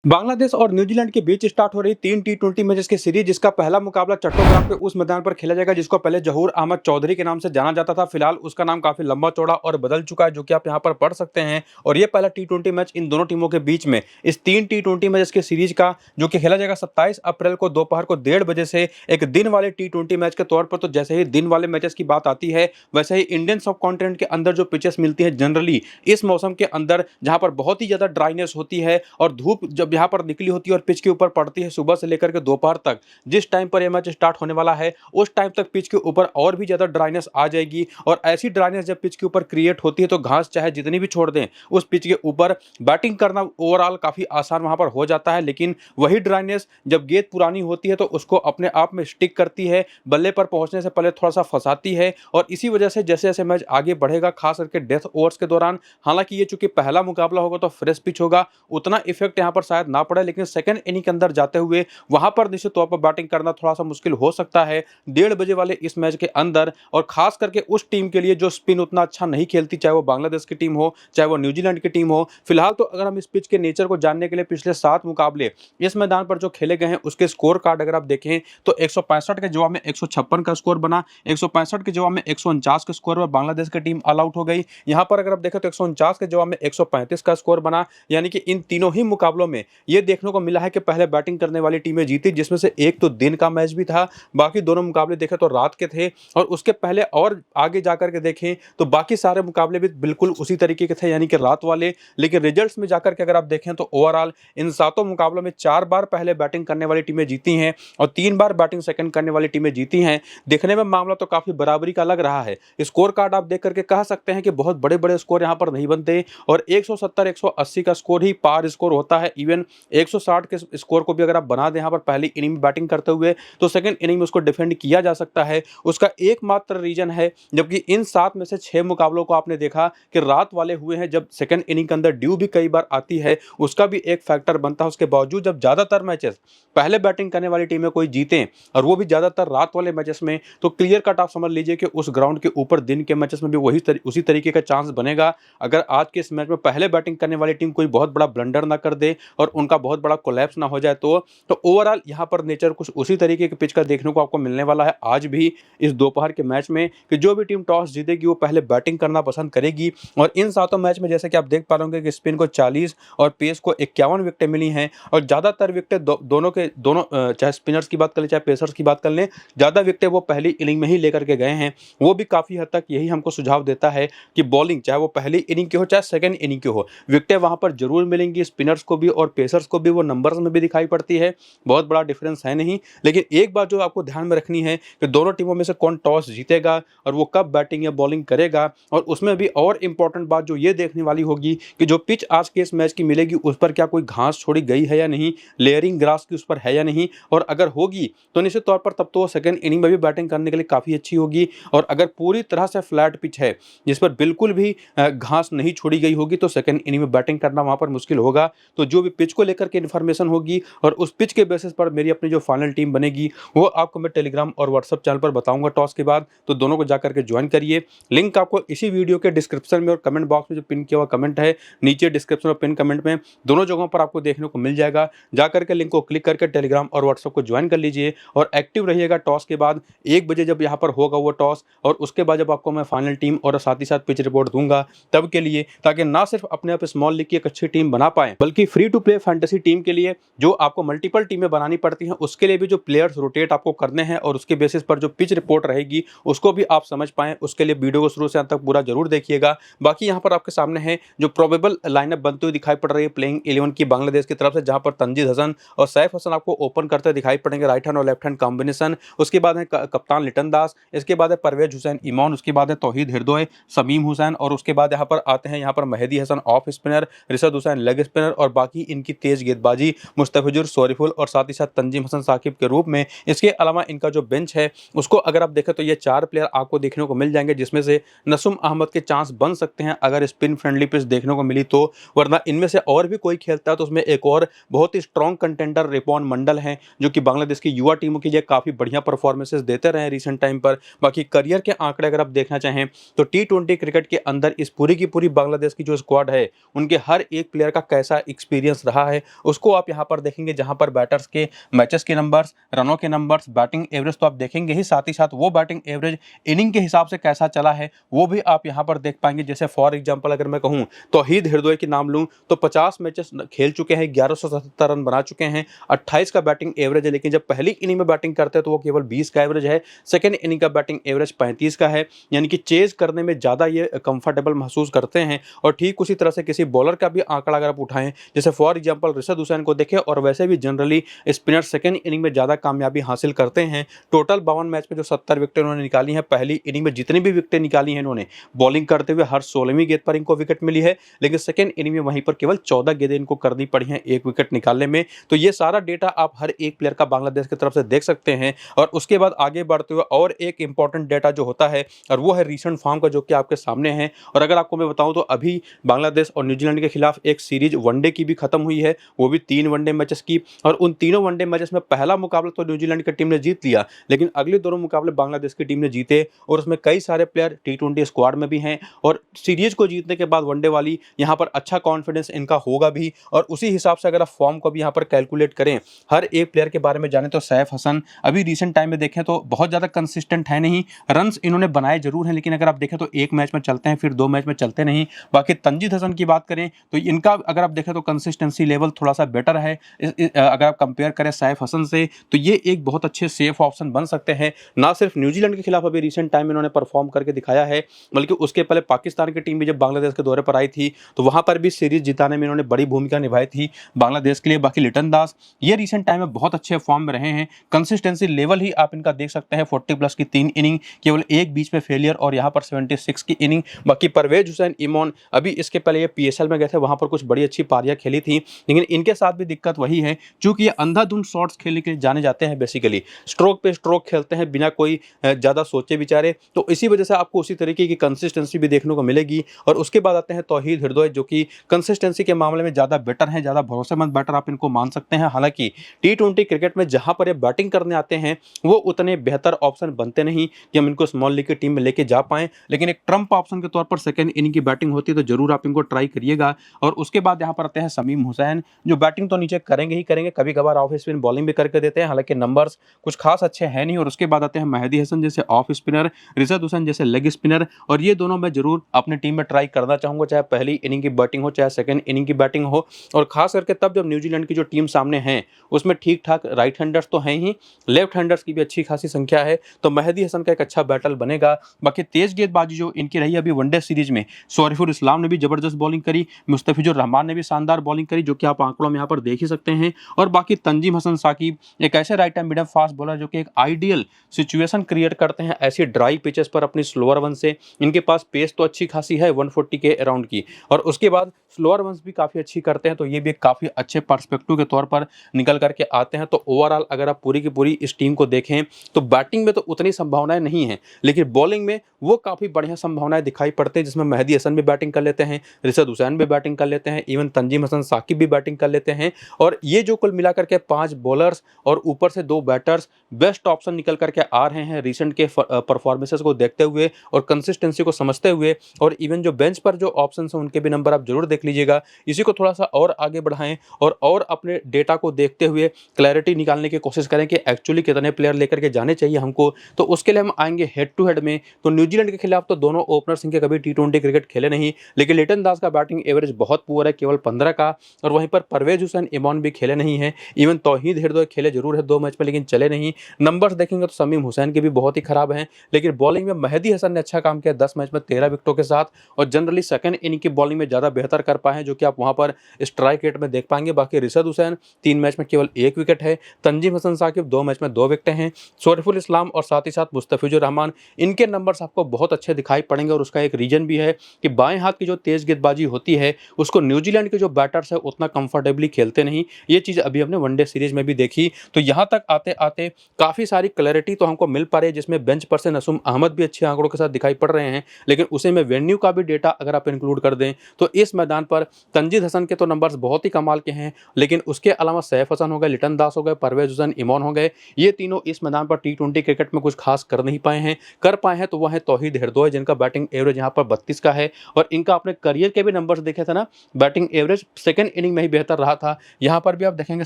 बांग्लादेश और न्यूजीलैंड के बीच स्टार्ट हो रही 3 टी20 मैचेस की सीरीज, जिसका पहला मुकाबला चट्टोग्राम के उस मैदान पर खेला जाएगा जिसको पहले जहूर अहमद चौधरी के नाम से जाना जाता था। फिलहाल उसका नाम काफी लंबा चौड़ा और बदल चुका है, जो कि आप यहां पर पढ़ सकते हैं। और ये पहला टी20 मैच इन दोनों टीमों के बीच में इस 3 टी20 मैचेस की सीरीज का, जो कि खेला जाएगा 27 अप्रैल को दोपहर को 1:30 से एक दिन वाले टी20 मैच के तौर पर। तो जैसे ही दिन वाले मैचेस की बात आती है, वैसे ही इंडियन सब कॉन्टिनेंट के अंदर जो पिचेस मिलती है जनरली इस मौसम के अंदर, जहां पर बहुत ही ज्यादा ड्राइनेस होती है और धूप जब यहां पर निकली होती है और पिच के ऊपर पड़ती है सुबह से लेकर के दोपहर तक, जिस टाइम पर यह मैच स्टार्ट होने वाला है उस टाइम तक पिच के ऊपर और भी ज्यादा ड्राइनेस आ जाएगी। और ऐसी ड्राइनेस जब पिच के ऊपर क्रिएट होती है तो घास चाहे जितनी भी छोड़ दें, उस पिच के ऊपर बैटिंग करना ओवरऑल काफी आसान वहां पर हो जाता है। लेकिन वही ड्राइनेस जब गेंद पुरानी होती है तो उसको अपने आप में स्टिक करती है, बल्ले पर पहुंचने से पहले थोड़ा सा फंसाती है। और इसी वजह से जैसे जैसे मैच आगे बढ़ेगा, खास करके डेथ ओवर्स के दौरान, हालांकि ये चूंकि पहला मुकाबला होगा तो फ्रेश पिच होगा, उतना इफेक्ट यहां पर शायद ना पड़े। लेकिन सेकंड इनिंग के अंदर जाते हुए वहां पर निश्चित तौर पर बैटिंग करना थोड़ा सा मुश्किल हो सकता है 1:30 वाले इस मैच के अंदर। और खास करके उस टीम के लिए जो स्पिन उतना अच्छा नहीं खेलती, चाहे वो बांग्लादेश की टीम हो चाहे वो न्यूजीलैंड की टीम हो। फिलहाल तो अगर हम इस पिच के नेचर को जानने के लिए पिछले 7 मुकाबले इस मैदान पर जो खेले गए हैं उसके स्कोर कार्ड अगर आप देखें तो 165 के जवाब में 156 का स्कोर बना, 165 के जवाब में 149 के स्कोर पर बांग्लादेश की टीम ऑल आउट हो गई। यहां पर अगर आप देखें तो 149 के जवाब में 135 का स्कोर बना। यानी कि इन तीनों ही मुकाबलों में यह देखने को मिला है कि पहले बैटिंग करने वाली टीमें जीती, जिसमें से एक तो दिन का मैच भी था, बाकी दोनों मुकाबले देखें तो रात के थे। और उसके पहले और आगे जाकर के देखें तो बाकी सारे मुकाबले भी बिल्कुल उसी तरीके के थे, यानी कि रात वाले। लेकिन रिजल्ट्स में जाकर के अगर आप देखें तो ओवरऑल इन 7 मुकाबलों में 4 बार पहले बैटिंग करने वाली टीमें जीती हैं और 3 बार बैटिंग सेकंड करने वाली टीमें जीती हैं। देखने में मामला तो काफी बराबरी का लग रहा है। स्कोर कार्ड आप देख करके कह सकते हैं कि बहुत बड़े बड़े स्कोर यहां पर नहीं बनते और 170 180 का स्कोर ही पार स्कोर होता है। इवन 160 के स्कोर को भी अगर आप बना दें यहां पर पहली इनिंग में बैटिंग करते हुए, तो सेकंड इनिंग में उसको डिफेंड किया जा सकता है। उसका एकमात्र रीजन है, जबकि इन 7 में से 6 मुकाबलों को आपने देखा कि रात वाले हुए हैं, जब सेकंड इनिंग के अंदर ड्यू भी कई बार आती है, उसका भी एक फैक्टर बनता है। उसके बावजूद जब ज्यादातर मैचेस पहले बैटिंग करने वाली टीमें कोई जीते और वो भी ज्यादातर रात वाले मैचेस में, तो क्लियर कट आप समझ लीजिए कि उस ग्राउंड के ऊपर दिन के मैचेस में भी उसी तरीके का चांस बनेगा। अगर आज के इस मैच में पहले बैटिंग करने वाली टीम कोई बहुत बड़ा ब्लंडर ना कर दे और उनका बहुत बड़ा कोलैप्स ना हो जाए, तो ओवरऑल यहां पर नेचर कुछ उसी तरीके के पिच का देखने को आपको मिलने वाला है आज भी इस दोपहर के मैच में, कि जो भी टीम टॉस जीतेगी वो पहले बैटिंग करना पसंद करेगी। और इन 7 मैच में जैसे कि आप देख पा रहे होंगे कि स्पिन को 40 और पेस को 51 विकेटें मिली हैं। और ज्यादातर विकेटें दोनों चाहे स्पिनर्स की बात कर ले चाहे पेसर्स की बात कर लें, ज्यादा विकेटें वो पहली इनिंग में ही लेकर के गए हैं। वो भी काफी हद तक यही हमको सुझाव देता है कि बॉलिंग चाहे वो पहली इनिंग की हो चाहे सेकंड इनिंग की हो, विकेटें वहां पर जरूर मिलेंगी। स्पिनर्स को भी और पेसर्स को भी वो नंबर्स में भी दिखाई पड़ती है, बहुत बड़ा डिफरेंस है नहीं। लेकिन एक बात जो आपको ध्यान में रखनी है कि दोनों टीमों में से कौन टॉस जीतेगा और वो कब बैटिंग या बॉलिंग करेगा। और उसमें भी और इंपॉर्टेंट बात जो ये देखने वाली होगी कि जो पिच आज के इस मैच की मिलेगी उस पर क्या कोई घास छोड़ी गई है या नहीं, लेयरिंग ग्रास की उस पर है या नहीं। और अगर होगी तो निश्चित तौर पर तब तो सेकंड इनिंग में भी बैटिंग करने के लिए काफी अच्छी होगी। और अगर पूरी तरह से फ्लैट पिच है जिस पर बिल्कुल भी घास नहीं छोड़ी गई होगी, तो सेकंड इनिंग में बैटिंग करना वहां पर मुश्किल होगा। तो जो भी पिच को लेकर के इन्फॉर्मेशन होगी और उस पिच के बेसिस पर मेरी अपनी जो फाइनल टीम बनेगी वो आपको मैं टेलीग्राम और व्हाट्सएप चैनल पर बताऊंगा टॉस के बाद। तो दोनों को जाकर के ज्वाइन करिए। लिंक आपको इसी वीडियो के डिस्क्रिप्शन में और कमेंट बॉक्स में जो पिन किया हुआ कमेंट है नीचे डिस्क्रिप्शन और पिन कमेंट में, दोनों जगहों पर आपको देखने को मिल जाएगा। जाकर के लिंक को क्लिक करके टेलीग्राम और व्हाट्सएप को ज्वाइन कर लीजिए और एक्टिव रहिएगा टॉस के बाद 1 बजे जब यहाँ पर होगा वो टॉस, और उसके बाद जब आपको मैं फाइनल टीम और साथ ही साथ पिच रिपोर्ट दूंगा तब के लिए, ताकि ना सिर्फ अपने आप स्मॉल लीग की एक अच्छी टीम बना पाए, बल्कि free to play fantasy team के लिए जो आपको मल्टीपल टीमें बनानी पड़ती हैं उसके लिए भी जो प्लेयर्स रोटेट आपको करने हैं और उसके बेसिस पर जो पिच रिपोर्ट रहेगी उसको भी आप समझ पाएं, उसके लिए वीडियो को शुरू से अंत तक पूरा जरूर देखिएगा। बाकी यहाँ पर आपके सामने है जो प्रोबेबल लाइनअप बनती हुई दिखाई पड़ रही है प्लेइंग 11 की बांग्लादेश की तरफ से, जहां पर तंजीद हसन और सैफ हसन आपको ओपन करते दिखाई पड़ेंगे, राइट हैंड और लेफ्ट हैंड कॉम्बिनेशन। उसके बाद है कप्तान लिटन दास, इसके बाद है परवेज हुसैन इमॉन, उसके बाद है तौहीद हिरदोय, समीम हुसैन, और उसके बाद यहाँ पर आते हैं यहाँ पर Mehdi Hasan off spinner, Rishad Hossain leg spinner, और बाकी इनकी तेज गेंदबाजी मुस्तफिजुर सोरिफुल और साथ ही साथ तंजीम हसन साकिब के रूप में। इसके अलावा इनका जो बेंच है उसको अगर आप देखें तो ये 4 प्लेयर आपको देखने को मिल जाएंगे, जिसमें से नसुम अहमद के चांस बन सकते हैं अगर स्पिन फ्रेंडली पिच देखने को मिली तो, वरना इनमें से और भी कोई खेलता है तो उसमें एक और बहुत ही स्ट्रॉन्ग कंटेंडर रिपॉन मंडल है, जो कि बांग्लादेश की युवा टीमों के लिए काफी बढ़िया परफॉर्मेंसेस देते रहे रिसेंट टाइम पर। बाकी करियर के आंकड़े अगर आप देखना चाहें तो T20 क्रिकेट के अंदर इस पूरी की पूरी बांग्लादेश की जो स्क्वाड है उनके हर एक प्लेयर का कैसा एक्सपीरियंस रहा रहा है उसको आप यहाँ पर देखेंगे, जहाँ पर बैटर्स के मैचेस के नंबर्स, रनों के नंबर्स, बैटिंग एवरेज तो आप देखेंगे ही, साथ ही साथ वो बैटिंग एवरेज इनिंग के हिसाब से कैसा चला है वो भी आप यहाँ पर देख पाएंगे। जैसे फॉर एग्जांपल अगर मैं कहूँ तौहीद हृदय के नाम लूँ तो 50 मैचेस खेल चुके हैं, 1177 रन बना चुके हैं, 28 का बैटिंग एवरेज है। लेकिन जब पहली इनिंग में बैटिंग करते हैं तो वो केवल 20 का एवरेज है, सेकेंड इनिंग का बैटिंग एवरेज 35 का है, यानी कि चेज करने में ज़्यादा ये कंफर्टेबल महसूस करते हैं। और ठीक उसी तरह से किसी बॉलर का भी आंकड़ा अगर आप उठाएं, जैसे फॉर एग्जांपल रिशद हुसैन को देखें, और वैसे भी जनरली स्पिनर सेकेंड इनिंग में ज़्यादा कामयाबी हासिल करते हैं। टोटल 52 मैच में जो 70 विकेटें उन्होंने निकाली हैं, पहली इनिंग में जितनी भी विकेटें निकाली हैं इन्होंने बॉलिंग करते हुए हर 16वीं गेंद पर इनको विकेट मिली है, लेकिन सेकेंड इनिंग में वहीं पर केवल 14 गेंदें इनको करनी पड़ी हैं एक विकेट निकालने में। तो ये सारा डेटा आप हर एक प्लेयर का बांग्लादेश की तरफ से देख सकते हैं। और उसके बाद आगे बढ़ते हुए और एक इंपॉर्टेंट डेटा जो होता है और वो है रीसेंट फॉर्म का, जो कि आपके सामने है। और अगर आपको मैं बताऊं तो अभी बांग्लादेश और न्यूजीलैंड के खिलाफ एक सीरीज वनडे की भी खत्म हुई है, वो भी 3 वनडे मैचेस की। और उन तीनों वनडे मैचेस में पहला मुकाबला तो न्यूजीलैंड की टीम ने जीत लिया, लेकिन अगले दोनों मुकाबले बांग्लादेश की टीम ने जीते, और उसमें कई सारे प्लेयर T20 स्क्वाड में भी हैं। और सीरीज को जीतने के बाद वनडे वाली यहाँ पर अच्छा कॉन्फिडेंस इनका होगा भी। और उसी हिसाब से अगर आप फॉर्म को भी यहाँ पर कैलकुलेट करें, हर एक प्लेयर के बारे में जाने तो सैफ हसन अभी रिसेंट टाइम में देखें तो बहुत ज़्यादा कंसिस्टेंट है नहीं, रन्स इन्होंने बनाए जरूर हैं, लेकिन अगर आप देखें तो एक मैच में चलते हैं फिर 2 मैच में चलते नहीं। बाकी तंजीद हसन की बात करें तो इनका अगर आप देखें तो कंसिस्टेंसी लेवल थोड़ा सा बेटर है अगर आप कंपेयर करें सैफ हसन से, तो ये एक बहुत अच्छे सेफ ऑप्शन बन सकते हैं। ना सिर्फ न्यूजीलैंड के खिलाफ अभी रिसेंट टाइम में इन्होंने परफॉर्म करके दिखाया है, बल्कि उसके पहले पाकिस्तान की टीम भी जब बांग्लादेश के दौरे पर आई थी तो वहां पर भी सीरीज जिताने में इन्होंने बड़ी भूमिका निभाई थी बांग्लादेश के लिए। बाकी लिटन दास ये रिसेंट टाइम में बहुत अच्छे फॉर्म में रहे हैं, कंसिस्टेंसी लेवल ही आप इनका देख सकते हैं, 40+ की 3 इनिंग, केवल एक बीच में फेलियर, और यहाँ पर 76 की इनिंग। बाकी परवेज हुसैन इमोन अभी इसके पहले ये PSL में गए थे, वहां पर कुछ बड़ी अच्छी पारियां खेली थी, लेकिन इनके साथ भी दिक्कत वही है, चूंकि ये अंधाधुंध शॉट्स खेलने के लिए जाने जाते हैं, बेसिकली स्ट्रोक पे स्ट्रोक खेलते हैं बिना कोई ज़्यादा सोचे विचारे, तो इसी वजह से आपको उसी तरीके की कंसिस्टेंसी भी देखने को मिलेगी। और उसके बाद आते हैं तौहीद हृदय, जो कि कंसिस्टेंसी के मामले में ज़्यादा बेटर हैं, ज़्यादा भरोसेमंद बैटर आप इनको मान सकते हैं। हालांकि T20 क्रिकेट में जहां पर ये बैटिंग करने आते हैं वो उतने बेहतर ऑप्शन बनते नहीं कि हम इनको स्मॉल लीग की टीम में लेके जा पाएं, लेकिन एक ट्रम्प ऑप्शन के तौर पर सेकंड इनिंग की बैटिंग होती है तो जरूर आप इनको ट्राई करिएगा। और उसके बाद यहाँ पर आते हैं समीम हुसैन, जो बैटिंग तो नीचे करेंगे ही करेंगे, कभी कभार ऑफ स्पिन बॉलिंग भी करके देते हैं, हालांकि नंबर्स कुछ खास अच्छे हैं नहीं। और उसके बाद आते हैं मेहदी हसन जैसे ऑफ स्पिनर, रिशद हुसैन जैसे लेग स्पिनर, और ये दोनों मैं जरूर अपनी टीम में ट्राई करना चाहूंगा, चाहे पहली इनिंग की बैटिंग हो चाहे सेकंड इनिंग की बैटिंग हो। और खास करके तब जब न्यूजीलैंड की जो टीम सामने है उसमें ठीक ठाक राइट हैंडर्स तो हैं ही, लेफ्ट हैंडर्स की भी अच्छी खासी संख्या है, तो मेहदी हसन का एक अच्छा बैटल बनेगा। बाकी तेज गेंदबाजी जो इनकी रही अभी वनडे सीरीज में, शरीफुल इस्लाम ने भी जबरदस्त बॉलिंग करी, मुस्तफिजुर रहमान ने भी शानदार बॉलिंग करी, जो कि आप आंकड़ों में यहाँ पर देख ही सकते हैं। और बाकी तंजीम हसन साकिब एक ऐसे right hand medium fast bowler जो कि एक आइडियल सिचुएशन क्रिएट करते हैं ऐसी ड्राई पिचेस पर अपनी स्लोअर वन से। इनके पास पेस तो अच्छी खासी है 140 के अराउंड की, और उसके बाद स्लोअर वंस भी काफ़ी अच्छी करते हैं, तो ये भी एक काफ़ी अच्छे पर्सपेक्टिव के तौर पर निकल करके आते हैं। तो ओवरऑल अगर आप पूरी की पूरी इस टीम को देखें तो बैटिंग में तो उतनी संभावनाएं नहीं हैं, लेकिन बॉलिंग में वो काफ़ी बढ़िया संभावनाएं दिखाई पड़ते हैं, जिसमें मेहदी हसन भी बैटिंग कर लेते हैं, रिशद हुसैन भी बैटिंग कर लेते हैं, इवन तंजीम हसन साकिब भी बैटिंग कर लेते हैं। और ये जो कुल मिलाकर के 5 बॉलर्स और ऊपर से 2 बैटर्स बेस्ट ऑप्शन निकल करके आ रहे हैं रिसेंट के परफॉर्मेंसेस को देखते हुए और कंसिस्टेंसी को समझते हुए। और इवन जो बेंच पर जो ऑप्शन हैं उनके भी नंबर आप जरूर देख लीजिएगा। इसी को थोड़ा सा और आगे बढ़ाएं और अपने डेटा को देखते हुए क्लैरिटी निकालने की कोशिश करें कि एक्चुअली कितने प्लेयर लेकर के जाने चाहिए हमको। तो उसके लिए हम आएंगे हेड टू हेड में। तो न्यूजीलैंड के खिलाफ तो दोनों ओपनर्स इनके कभी T20 क्रिकेट खेले नहीं, लेकिन लिटन दास का बैटिंग एवरेज बहुत पुअर है, केवल 15 का। और वहीं पर परवेज हुसैन इमोन भी खेले नहीं है, इवन तौहीद हृदय खेले जरूर है 2 मैच में, लेकिन चले नहीं। नंबर्स देखेंगे तो समीम हुसैन के भी बहुत ही खराब हैं, लेकिन बॉलिंग में मेहदी हसन ने अच्छा काम किया 10 मैच में 13 विकेटों के साथ, और जनरली सेकंड इनिंग की बॉलिंग में ज़्यादा बेहतर कर पाए हैं, जो कि आप वहां पर स्ट्राइक रेट में देख पाएंगे। बाकी रिशद हुसैन 3 मैच में केवल 1 विकेट है, तंजीम हसन साकिब 2 मैच में 2 विकेटें हैं, शरीफुल इस्लाम और साथ ही साथ मुस्तफिजुर रहमान, इनके नंबर्स आपको बहुत अच्छे दिखाई पड़ेंगे। और उसका एक रीजन भी है कि बाएं हाथ की जो तेज गेंदबाजी होती है उसको न्यूजीलैंड के जो बैटर्स है उतना कंफर्टेबली खेलते नहीं। ये चीज़ अभी हमने वनडे सीरीज में भी देखी। तो यहाँ तक आते आते काफ़ी सारी क्लैरिटी तो हमको मिल पा रही है, जिसमें बेंच पर से नसूम अहमद भी अच्छे आंकड़ों के साथ दिखाई पड़ रहे हैं, लेकिन उसे में वेन्यू का भी डेटा अगर आप इंक्लूड कर दें तो इस मैदान मैदान पर तंजीद हसन के तो नंबर्स बहुत ही कमाल के हैं, लेकिन उसके अलावा सैफ हसन हो गए, लिटन दास हो गए, परवेज हुसैन, इमॉन हो गए, ये तीनों इस मैदान पर टी20 क्रिकेट में कुछ खास कर नहीं पाए हैं। कर पाए हैं तो वह है तौहीद हरदोई, जिनका बैटिंग एवरेज यहाँ पर 32 का है, और इनका अपने करियर के भी नंबर्स देखे थे ना, बैटिंग एवरेज सेकंड इनिंग में ही बेहतर रहा था। यहाँ पर भी आप देखेंगे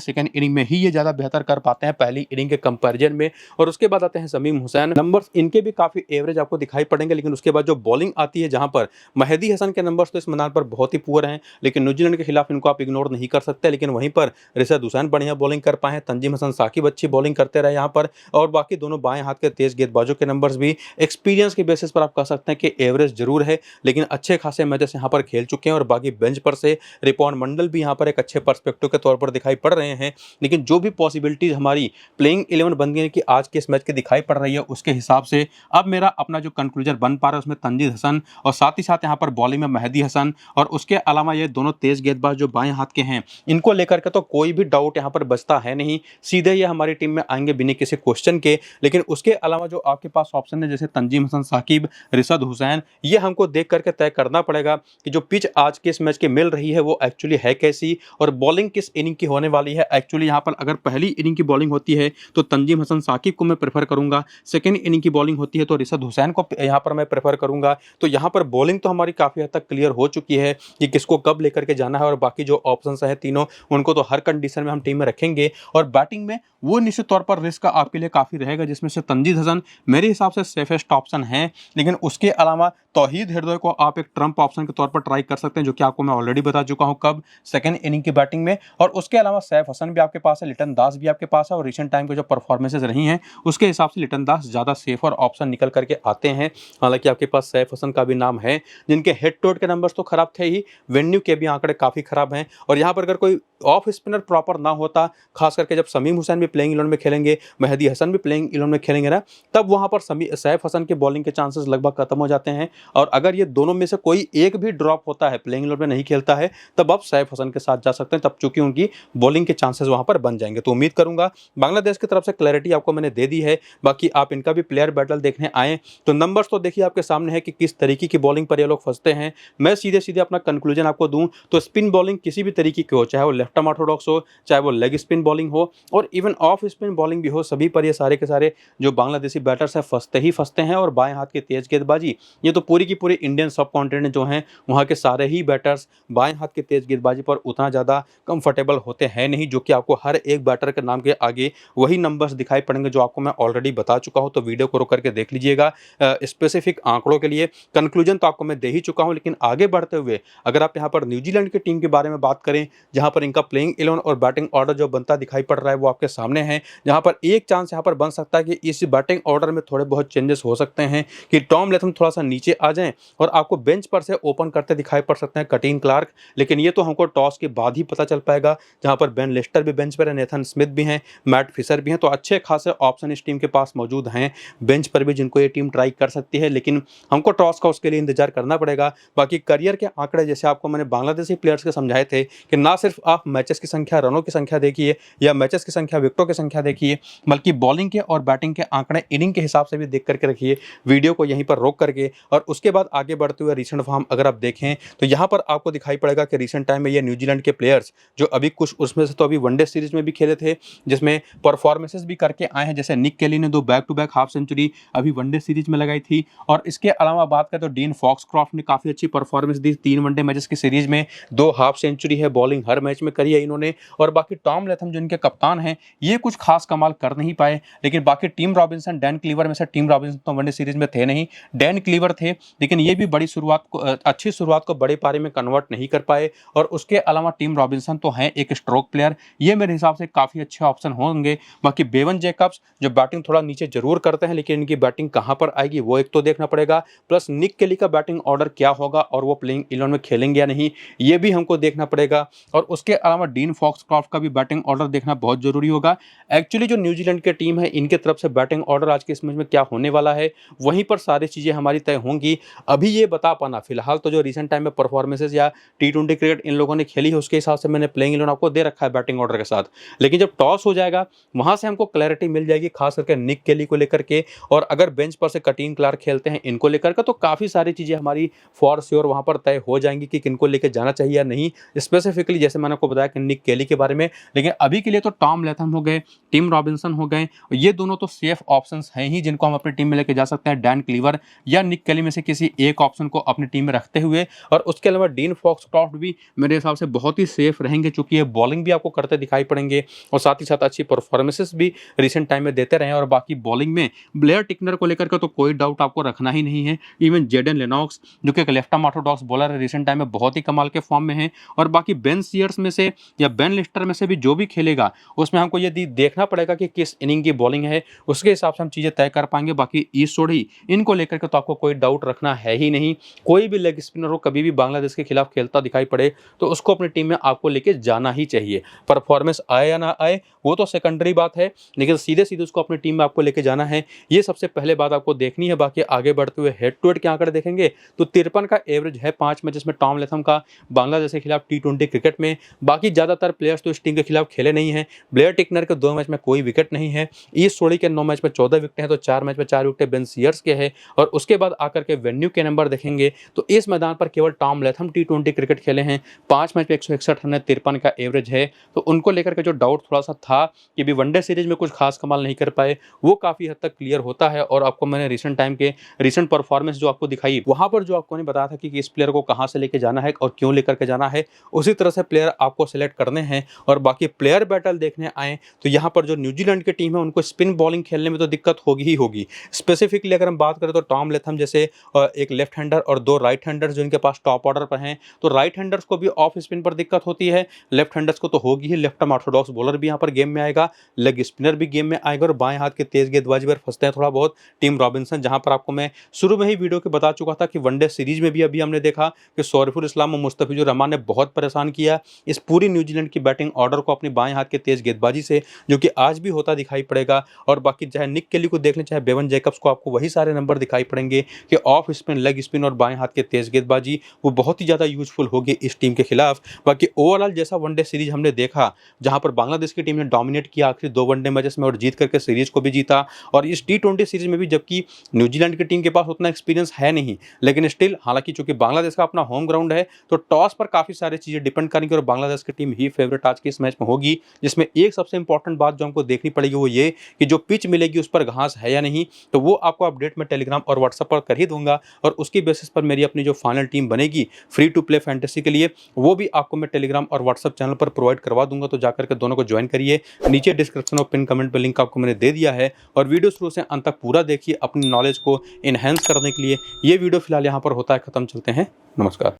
सेकंड इनिंग में ही ये ज़्यादा बेहतर कर पाते हैं पहली इनिंग के कंपैरिजन में। और उसके बाद आते हैं शमीम हुसैन, नंबर्स इनके भी काफ़ी एवरेज आपको दिखाई पड़ेंगे, लेकिन उसके बाद जो बॉलिंग आती है जहाँ पर मेहदी हसन के नंबर्स तो इस मैदान पर बहुत ही पुअर हैं, लेकिन न्यूजीलैंड के खिलाफ इनको आप इग्नोर नहीं कर सकते। लेकिन वहीं पर रिशद हुसैन बढ़िया बॉलिंग कर पाए हैं, तंजीम हसन साकिब अच्छी बॉलिंग करते रहे यहाँ पर, और बाकी दोनों बाएं हाथ के तेज गेंदबाजों के नंबर्स भी एक्सपीरियंस के बेसिस पर आप कह सकते हैं कि एवरेज जरूर है, लेकिन अच्छे खासे मैचेस यहाँ पर खेल चुके हैं। और बाकी बेंच पर से रिपॉन मंडल भी यहाँ पर एक अच्छे पर्सपेक्टिव के तौर पर दिखाई पड़ रहे हैं। लेकिन जो भी पॉसिबिलिटीज हमारी प्लेइंग 11 बन गई कि आज के इस मैच की दिखाई पड़ रही है, उसके हिसाब से अब मेरा अपना जो कंक्लूजन बन पा रहा है उसमें तंजीद हसन और साथ ही साथ यहाँ पर बॉलिंग में मेहदी हसन, और उसके अलावा ये दोनों तेज गेंदबाज जो बाएं हाथ के हैं, इनको लेकर के तो कोई भी डाउट यहाँ पर बचता है नहीं, सीधे ये हमारी टीम में आएंगे बिना किसी क्वेश्चन के। लेकिन उसके अलावा जो आपके पास ऑप्शन है जैसे तंजीम हसन साकिब, रिशद हुसैन, ये हमको देख करके तय करना पड़ेगा कि जो पिच आज के इस मैच की मिल रही है वो एक्चुअली है कैसी, और बॉलिंग किस इनिंग की होने वाली है। एक्चुअली यहाँ पर अगर पहली इनिंग की बॉलिंग होती है तो तंजीम हसन साकिब को मैं प्रेफर करूंगा, सेकंड इनिंग की बॉलिंग होती है तो रिशद हुसैन को यहाँ पर मैं प्रेफर करूंगा। तो यहाँ पर बॉलिंग तो हमारी काफ़ी हद तक क्लियर हो चुकी है कि किसको कब लेकर के जाना है, और बाकी जो ऑप्शंस हैं तीनों उनको तो हर कंडीशन में हम टीम में रखेंगे। और बैटिंग में वो निश्चित तौर पर रिस्क आपके लिए काफ़ी रहेगा, जिसमें से तंजीद हसन मेरे हिसाब से सेफेस्ट ऑप्शन है, लेकिन उसके अलावा तौहीद हरदोई को आप एक ट्रम्प ऑप्शन के तौर पर ट्राई कर सकते हैं, जो कि आपको मैं ऑलरेडी बता चुका हूं कब, सेकंड इनिंग की बैटिंग में। और उसके अलावा सैफ हसन भी आपके पास है, लिटन दास भी आपके पास है, और रिसेंट टाइम के जो परफॉर्मेंसेज रही हैं उसके हिसाब से लिटन दास ज़्यादा सेफर ऑप्शन निकल करके आते हैं। हालांकि आपके पास सैफ हसन का भी नाम है, जिनके हेड टू हेड के नंबर्स तो खराब थे ही, वेन्यू के भी आंकड़े काफ़ी खराब हैं। और यहाँ पर अगर कोई ऑफ स्पिनर प्रॉपर ना होता, खास करके जब शमीम हुसैन भी प्लेइंग 11 में खेलेंगे, मेहदी हसन भी प्लेइंग 11 में खेलेंगे ना, तब वहाँ पर सैफ हसन के बॉलिंग के चांसेस लगभग खत्म हो जाते हैं। और अगर ये दोनों में से कोई एक भी ड्रॉप होता है, प्लेइंग 11 में नहीं खेलता है, तब आप सैफ हसन के साथ जा सकते हैं, तब चूंकि उनकी बॉलिंग के चांसेस वहाँ पर बन जाएंगे। तो उम्मीद करूंगा बांग्लादेश की तरफ से क्लैरिटी आपको मैंने दे दी है। बाकी आप इनका भी प्लेयर बैटल देखने आए तो नंबर्स तो देखिए आपके सामने है कि किस तरीके की बॉलिंग पर ये लोग फंसते हैं। मैं सीधे सीधे अपना कंक्लूजन आपको दूं तो स्पिन बॉलिंग किसी भी तरीके की हो, चाहे वो लेफ्ट आर्म ऑर्थोडॉक्स हो, चाहे वो लेग स्पिन बॉलिंग हो, और इवन ऑफ स्पिन बॉलिंग भी हो, सभी पर ये सारे के सारे जो बांग्लादेशी बैटर्स हैं फंसते ही फंसते हैं। और बाएं हाथ की तेज गेंदबाजी, ये तो पूरी की पूरी इंडियन सब कॉन्टिनेंट जो हैं वहाँ के सारे ही बैटर्स बाएं हाथ की तेज गेंदबाजी पर उतना ज़्यादा कंफर्टेबल होते हैं नहीं, जो कि आपको हर एक बैटर के नाम के आगे वही नंबर्स दिखाई पड़ेंगे जो आपको मैं ऑलरेडी बता चुका हूँ। तो वीडियो को रोक करके देख लीजिएगा स्पेसिफिक आंकड़ों के लिए। कंक्लूजन तो आपको मैं दे ही चुका हूँ, लेकिन आगे बढ़ते हुए अगर आप यहाँ पर न्यूजीलैंड की टीम के बारे में बात करें, जहाँ पर इनका प्लेइंग 11 और बैटिंग ऑर्डर जो बनता दिखाई पड़ रहा है वो आपके सामने है, जहाँ पर एक चांस यहाँ पर बन सकता है कि इस बैटिंग ऑर्डर में थोड़े बहुत चेंजेस हो सकते हैं, कि टॉम लेथम थोड़ा सा नीचे आ जाएं और आपको बेंच पर से ओपन करते दिखाई पड़ सकते हैं कटीन क्लार्क। लेकिन ये तो हमको टॉस के बाद ही पता चल पाएगा, जहाँ पर बेन लेस्टर भी बेंच पर है, नेथन स्मिथ भी हैं, मैट फिशर भी हैं। तो अच्छे खासे ऑप्शन इस टीम के पास मौजूद हैं बेंच पर भी, जिनको ये टीम ट्राई कर सकती है। लेकिन हमको टॉस का उसके लिए इंतजार करना पड़ेगा। बाकी करियर के आंकड़े जैसे आपको मैंने बांग्लादेशी प्लेयर्स के समझाए थे कि ना सिर्फ आप मैचेस की संख्या, रनों की संख्या देखिए या मैचेस की संख्या, विकेटों की संख्या देखिए, बल्कि बॉलिंग के और बैटिंग के आंकड़े इनिंग के हिसाब से भी देख करके रखिए। वीडियो को यहीं पर रोक करके और उसके बाद आगे बढ़ते हुए रिसेंट फॉर्म अगर आप देखें तो यहाँ पर आपको दिखाई पड़ेगा कि रिसेंट टाइम में ये न्यूजीलैंड के प्लेयर्स जो अभी कुछ उसमें से तो अभी वनडे सीरीज में भी खेले थे, जिसमें परफॉर्मेंसेस भी करके आए हैं। जैसे निक केली ने 2 back to back half century अभी वनडे सीरीज में लगाई थी। और इसके अलावा बात करें तो डीन फॉक्सक्रॉफ्ट ने काफ़ी अच्छी परफॉर्मेंस दी 3 वनडे मैचेस की सीरीज में, 2 हाफ सेंचुरी है, बॉलिंग हर मैच में करी है इन्होंने। और बाकी टॉम लेथम जो इनके कप्तान हैं, ये कुछ खास कमाल कर नहीं पाए। लेकिन बाकी टीम रॉबिन्सन, डैन क्लीवर में से टीम रॉबिन्सन तो वनडे सीरीज में थे नहीं, डैन क्लीवर थे, लेकिन ये भी बड़ी शुरुआत को, अच्छी शुरुआत को बड़े पारे में कन्वर्ट नहीं कर पाए। और उसके अलावा टीम रॉबिन्सन तो हैं एक स्ट्रोक प्लेयर, ये मेरे हिसाब से काफ़ी अच्छे ऑप्शन होंगे। बाकी बेवन जैकब्स जो बैटिंग थोड़ा नीचे जरूर करते हैं, लेकिन इनकी बैटिंग कहाँ पर आएगी वो एक तो देखना पड़ेगा। प्लस निक केली का बैटिंग ऑर्डर क्या होगा और वो प्लेइंग 11 में खेलेंगे या नहीं, ये भी हमको देखना पड़ेगा। और उसके अलावा डीन फॉक्सक्रॉफ्ट का भी बैटिंग ऑर्डर देखना बहुत जरूरी होगा। एक्चुअली जो न्यूजीलैंड की टीम है, इनके तरफ से बैटिंग ऑर्डर आज के इस मैच में क्या होने वाला है, वहीं पर सारी चीज़ें हमारी तय होंगी। कि अभी ये बता पाना, फिलहाल तो जो रिसेंट टाइम में परफॉर्मेंसेस या टी20 क्रिकेट इन लोगों ने खेली है उसके हिसाब से मैंने प्लेइंग 11 आपको दे रखा है बैटिंग ऑर्डर के साथ। लेकिन जब टॉस हो जाएगा वहां से हमको क्लैरिटी मिल जाएगी, खास करके निक केली को लेकर के, और अगर बेंच पर से कटीन क्लार्क खेलते हैं इनको लेकर के, तो काफी सारी चीजें हमारी फॉर श्योर वहां पर तय हो जाएंगी कि किनको लेके जाना चाहिए या नहीं, स्पेसिफिकली जैसे मैंने आपको बताया कि निक केली के बारे में। लेकिन अभी के लिए तो टॉम लैथम हो गए, टिम रॉबिन्सन हो गए, ये दोनों तो सेफ ऑप्शंस हैं ही जिनको हम अपनी टीम में लेके जा सकते हैं, डैन क्लीवर या निक केली में से किसी एक ऑप्शन को अपनी टीम में रखते हुए। और उसके अलावा डीन फॉक्सक्रॉफ्ट भी मेरे हिसाब से बहुत ही सेफ रहेंगे, चूंकि ये बॉलिंग भी आपको करते दिखाई पड़ेंगे और साथ ही साथ अच्छी परफॉर्मेंसेस भी रिसेंट टाइम में देते रहे। और बाकी बॉलिंग में ब्लेयर टिकनर को लेकर के तो कोई डाउट आपको रखना ही नहीं है। इवन जेडन लेनॉक्स जो कि एक लेफ्ट आर्म ऑर्थोडॉक्स बॉलर है, रिसेंट टाइम में बहुत ही कमाल के फॉर्म में है। और बाकी बेन सीयर्स में से या बेन लिस्टर में से भी जो भी खेलेगा उसमें हमको ये देखना पड़ेगा कि किस इनिंग की बॉलिंग है, उसके हिसाब से हम चीजें तय कर पाएंगे। बाकी ईस्ट सोढ़ी इनको लेकर के तो आपको कोई डाउट रखना है ही नहीं। कोई भी लेग स्पिनर हो कभी भी बांग्लादेश के खिलाफ खेलता दिखाई पड़े तो उसको अपनी टीम में आपको लेके जाना ही चाहिए। परफॉर्मेंस आए या ना आए वो तो सेकेंडरी बात है, लेकिन सीधे सीधे उसको अपनी टीम में आपको लेके जाना है, ये सबसे पहले बात आपको देखनी है। बाकी आगे बढ़ते हुए हेड टू हेड के आंकड़े देखेंगे तो 53 का एवरेज है 5 में, जिसमें टॉम लैथम का बांग्लादेश के खिलाफ टी20 क्रिकेट में। बाकी ज्यादातर प्लेयर्स तो इस टीम के खिलाफ खेले नहीं है। ब्लेयर टिकनर के 2 मैच में कोई विकेट नहीं है, ईस्ट सोढ़ी के 9 मैच में 14 विकेट हैं, तो 4 मैच में 4 विकेट बेन सीयर्स के हैं। और उसके बाद आकर के वेन्यू के नंबर देखेंगे तो इस मैदान पर केवल टॉम लैथम टी20 क्रिकेट खेले हैं, 5 मैच में 161 रन है, 53 का एवरेज है। तो उनको लेकर के जो डाउट थोड़ा सा था कि भी वनडे सीरीज में कुछ खास कमाल नहीं कर पाए, वो काफी हद तक क्लियर होता है। और आपको मैंने रिसेंट टाइम के रिसेंट परफॉर्मेंस जो आपको दिखाई, वहां पर जो आपको ने बताया था कि इस प्लेयर को कहां से लेके जाना है और क्यों लेकर के जाना है, उसी तरह से प्लेयर आपको सिलेक्ट करने हैं। और बाकी प्लेयर बैटल देखने आए तो यहाँ पर जो न्यूजीलैंड की टीम है उनको स्पिन बॉलिंग खेलने में तो दिक्कत होगी ही होगी। स्पेसिफिकली अगर हम बात करें तो टॉम लैथम जैसे एक लेफ्ट हैंडर और 2 राइट हैंडर्स जो इनके पास टॉप ऑर्डर पर हैं, तो राइट हैंडर्स को भी ऑफ स्पिन पर दिक्कत होती है, लेफ्ट हैंडर्स को तो होगी ही। लेफ्ट आर्म ऑर्थोडॉक्स बॉलर भी यहाँ पर गेम में आएगा, लेग स्पिनर भी गेम में आएगा, और बाएं हाथ के तेज गेंदबाजी पर फंसते हैं थोड़ा बहुत टिम रॉबिन्सन, जहां पर आपको मैं शुरू में ही वीडियो के बता चुका था कि वनडे सीरीज में भी अभी हमने देखा कि सौरफुल इस्लाम और मुस्तफिजुर रहमान ने बहुत परेशान किया इस पूरी न्यूजीलैंड की बैटिंग ऑर्डर को अपनी बाएं हाथ के तेज गेंदबाजी से, जो कि आज भी होता दिखाई पड़ेगा। और बाकी चाहे निक केली को देख लें चाहे बेवन जैकब्स को, आपको वही सारे नंबर दिखाई पड़ेंगे कि ऑफ स्पिन, लेग स्पिन और बाएं हाथ के तेज गेंदबाजी वो बहुत ही ज्यादा यूजफुल होगी इस टीम के खिलाफ। बाकी ओवरऑल जैसा वनडे सीरीज हमने देखा जहां पर बांग्लादेश की टीम ने डोमिनेट किया आखिरी 2 वनडे मैचेस में और जीत करके सीरीज को भी जीता, और इस टी20 सीरीज में भी जबकि न्यूजीलैंड की टीम के पास उतना एक्सपीरियंस है नहीं, लेकिन स्टिल हालांकि चूंकि बांग्लादेश का अपना होम ग्राउंड है तो टॉस पर काफी सारी चीजें डिपेंड करेंगी और बांग्लादेश की टीम ही फेवरेट आज के इस मैच में होगी। जिसमें एक सबसे इंपॉर्टेंट बात जो हमको देखनी पड़ेगी वो ये कि जो पिच मिलेगी उस पर घास है या नहीं, तो वो आपको अपडेट में टेलीग्राम और व्हाट्सएप पर कर ही दूंगा, और उसकी बेसिस पर मेरी अपनी जो फाइनल टीम बनेगी फ्री टू प्ले फैंटेसी के लिए वो भी आपको मैं टेलीग्राम और व्हाट्सएप चैनल पर प्रोवाइड करवा दूंगा। तो जाकर के दोनों को ज्वाइन करिए, नीचे डिस्क्रिप्शन और पिन कमेंट पर लिंक आपको मैंने दे दिया है। और वीडियो शुरू से अंत तक पूरा देखिए अपनी नॉलेज को इनहेंस करने के लिए। ये वीडियो फिलहाल यहाँ पर होता है खत्म, चलते हैं, नमस्कार।